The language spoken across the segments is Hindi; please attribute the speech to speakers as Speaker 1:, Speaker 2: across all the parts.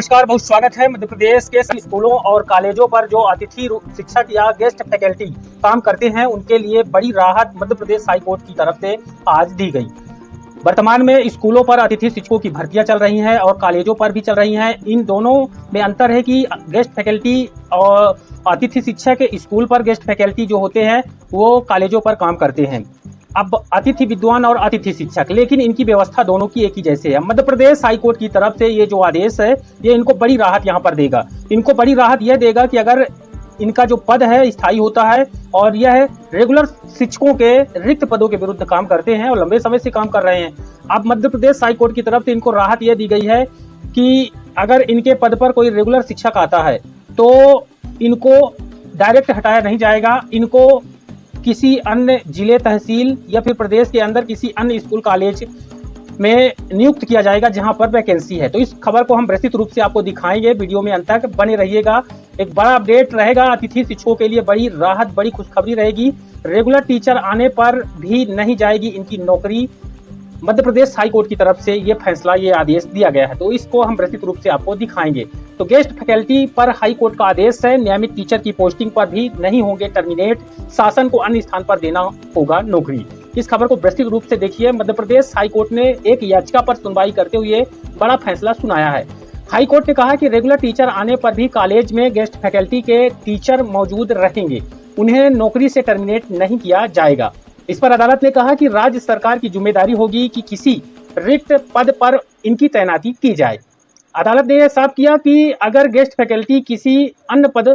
Speaker 1: नमस्कार, बहुत स्वागत है। मध्य प्रदेश के सभी स्कूलों और कॉलेजों पर जो अतिथि शिक्षक या गेस्ट फैकल्टी काम करते हैं उनके लिए बड़ी राहत मध्य प्रदेश हाई कोर्ट की तरफ से आज दी गई। वर्तमान में स्कूलों पर अतिथि शिक्षकों की भर्तियां चल रही हैं और कॉलेजों पर भी चल रही हैं। इन दोनों में अंतर है कि गेस्ट फैकल्टी और अतिथि शिक्षक स्कूल पर, गेस्ट फैकल्टी जो होते हैं वो कॉलेजों पर काम करते हैं। अब अतिथि विद्वान और अतिथि शिक्षक, लेकिन इनकी व्यवस्था दोनों की एक ही जैसे है। मध्य प्रदेश हाई कोर्ट की तरफ से ये जो आदेश है ये इनको बड़ी राहत यहाँ पर देगा। इनको बड़ी राहत यह देगा कि अगर इनका जो पद है स्थायी होता है और यह रेगुलर शिक्षकों के रिक्त पदों के विरुद्ध काम करते हैं और लंबे समय से काम कर रहे हैं। अब मध्य प्रदेश हाई कोर्ट की तरफ से इनको राहत यह दी गई है कि अगर इनके पद पर कोई रेगुलर शिक्षक आता है तो इनको डायरेक्ट हटाया नहीं जाएगा। इनको किसी अन्य जिले, तहसील या फिर प्रदेश के अंदर किसी अन्य स्कूल कॉलेज में नियुक्त किया जाएगा जहां पर वैकेंसी है। तो इस खबर को हम विस्तृत रूप से आपको दिखाएंगे। वीडियो में अंत तक बने रहिएगा। एक बड़ा अपडेट रहेगा अतिथि शिक्षकों के लिए, बड़ी राहत, बड़ी खुशखबरी रहेगी। रेगुलर टीचर आने पर भी नहीं जाएगी इनकी नौकरी। मध्य प्रदेश हाई कोर्ट की तरफ से ये फैसला, ये आदेश दिया गया है, तो इसको हम विस्तृत रूप से आपको दिखाएंगे। तो गेस्ट फैकल्टी पर हाई कोर्ट का आदेश है, नियमित टीचर की पोस्टिंग पर भी नहीं होंगे टर्मिनेट, शासन को अन्य स्थान पर देना होगा नौकरी। इस खबर को विस्तृत रूप से देखिए। मध्य प्रदेश हाई कोर्ट ने एक याचिका पर सुनवाई करते हुए बड़ा फैसला सुनाया है। हाई कोर्ट ने कहा कि रेगुलर टीचर आने पर भी कॉलेज में गेस्ट फैकल्टी के टीचर मौजूद रहेंगे, उन्हें नौकरी से टर्मिनेट नहीं किया जाएगा। इस पर अदालत ने कहा कि राज्य सरकार की जिम्मेदारी होगी कि किसी रिक्त पद पर इनकी तैनाती की जाए। अदालत ने यह साफ किया कि अगर गेस्ट फैकल्टी किसी अन्य पद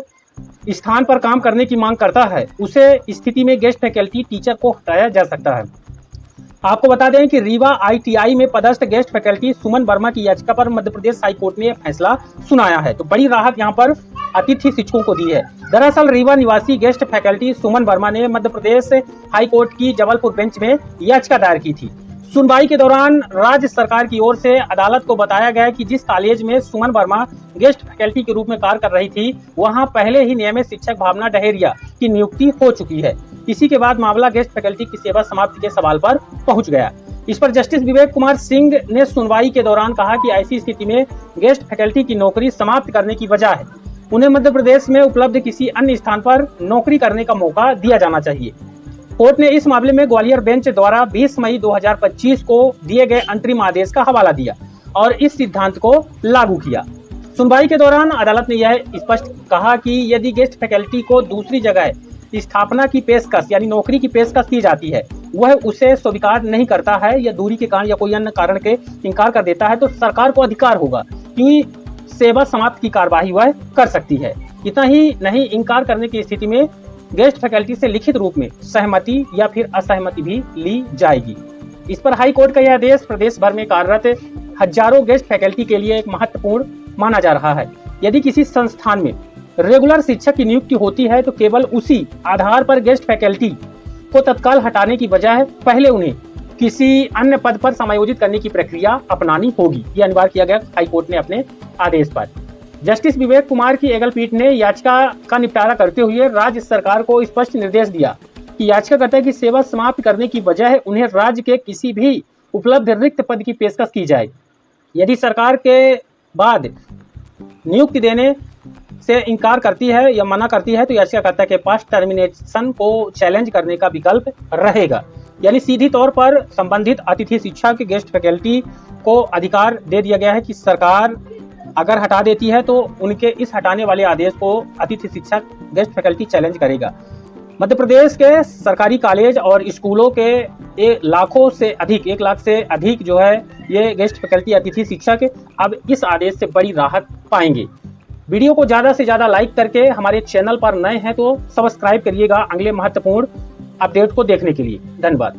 Speaker 1: स्थान पर काम करने की मांग करता है, उसे स्थिति में गेस्ट फैकल्टी टीचर को हटाया जा सकता है। आपको बता दें कि रीवा ITI में पदस्थ गेस्ट फैकल्टी सुमन वर्मा की याचिका पर मध्य प्रदेश हाई कोर्ट ने फैसला सुनाया है। तो बड़ी राहत यहाँ पर अतिथि शिक्षकों को दी है। दरअसल रीवा निवासी गेस्ट फैकल्टी सुमन वर्मा ने मध्य प्रदेश हाई कोर्ट की जबलपुर बेंच में याचिका दायर की थी। सुनवाई के दौरान राज्य सरकार की ओर से अदालत को बताया गया कि जिस कॉलेज में सुमन वर्मा गेस्ट फैकल्टी के रूप में कार्य कर रही थी, वहां पहले ही नियमित शिक्षक भावना डहेरिया की नियुक्ति हो चुकी है। इसी के बाद मामला गेस्ट फैकल्टी की सेवा समाप्ति के सवाल पर पहुंच गया। इस पर जस्टिस विवेक कुमार सिंह ने सुनवाई के दौरान कहा कि ऐसी स्थिति में गेस्ट फैकल्टी की नौकरी समाप्त करने की बजाय उन्हें मध्य प्रदेश में उपलब्ध किसी अन्य स्थान पर नौकरी करने का मौका दिया जाना चाहिए। कोर्ट ने इस मामले में ग्वालियर बेंच द्वारा 20 मई 2025 को दिए गए अंतरिम आदेश का हवाला दिया और इस सिद्धांत को लागू किया। सुनवाई के दौरान अदालत ने यह स्पष्ट कहा कि यदि गेस्ट फैकल्टी को दूसरी जगह स्थापना की पेशकश यानी नौकरी की पेशकश की जाती है, वह उसे स्वीकार नहीं करता है या दूरी के कारण या कोई अन्य कारण के इनकार कर देता है, तो सरकार को अधिकार होगा कि सेवा समाप्त की कार्यवाही वह कर सकती है। इतना ही नहीं, इनकार करने की स्थिति में गेस्ट फैकल्टी से लिखित रूप में सहमति या फिर असहमति भी ली जाएगी। इस पर हाई कोर्ट का यह आदेश प्रदेश भर में कार्यरत हजारों गेस्ट फैकल्टी के लिए एक महत्वपूर्ण माना जा रहा है। यदि किसी संस्थान में रेगुलर शिक्षक की नियुक्ति होती है तो केवल उसी आधार पर गेस्ट फैकल्टी को तत्काल हटाने की बजाय पहले उन्हें किसी अन्य पद पर समायोजित करने की प्रक्रिया अपनानी होगी। यह अनिवार्य किया गया हाई कोर्ट ने अपने आदेश पर। जस्टिस विवेक कुमार की एकल पीठ ने याचिका का निपटारा करते हुए राज्य सरकार को स्पष्ट निर्देश दिया कि याचिकाकर्ता की सेवा समाप्त करने की बजाय उन्हें राज्य के किसी भी उपलब्ध रिक्त पद की पेशकश की जाए। यदि सरकार के बाद नियुक्ति देने से इनकार करती है या मना करती है तो याचिकाकर्ता के पास टर्मिनेशन को चैलेंज करने का विकल्प रहेगा। यानी सीधी तौर पर संबंधित अतिथि शिक्षक गेस्ट फैकल्टी को अधिकार दे दिया गया है कि सरकार अगर हटा देती है तो उनके इस हटाने वाले आदेश को अतिथि शिक्षक गेस्ट फैकल्टी चैलेंज करेगा। मध्य प्रदेश के सरकारी कॉलेज और स्कूलों के 1 लाख से अधिक जो है ये गेस्ट फैकल्टी अतिथि शिक्षक अब इस आदेश से बड़ी राहत पाएंगे। वीडियो को ज़्यादा से ज़्यादा लाइक करके हमारे चैनल पर नए हैं तो सब्सक्राइब करिएगा अगले महत्वपूर्ण अपडेट को देखने के लिए। धन्यवाद।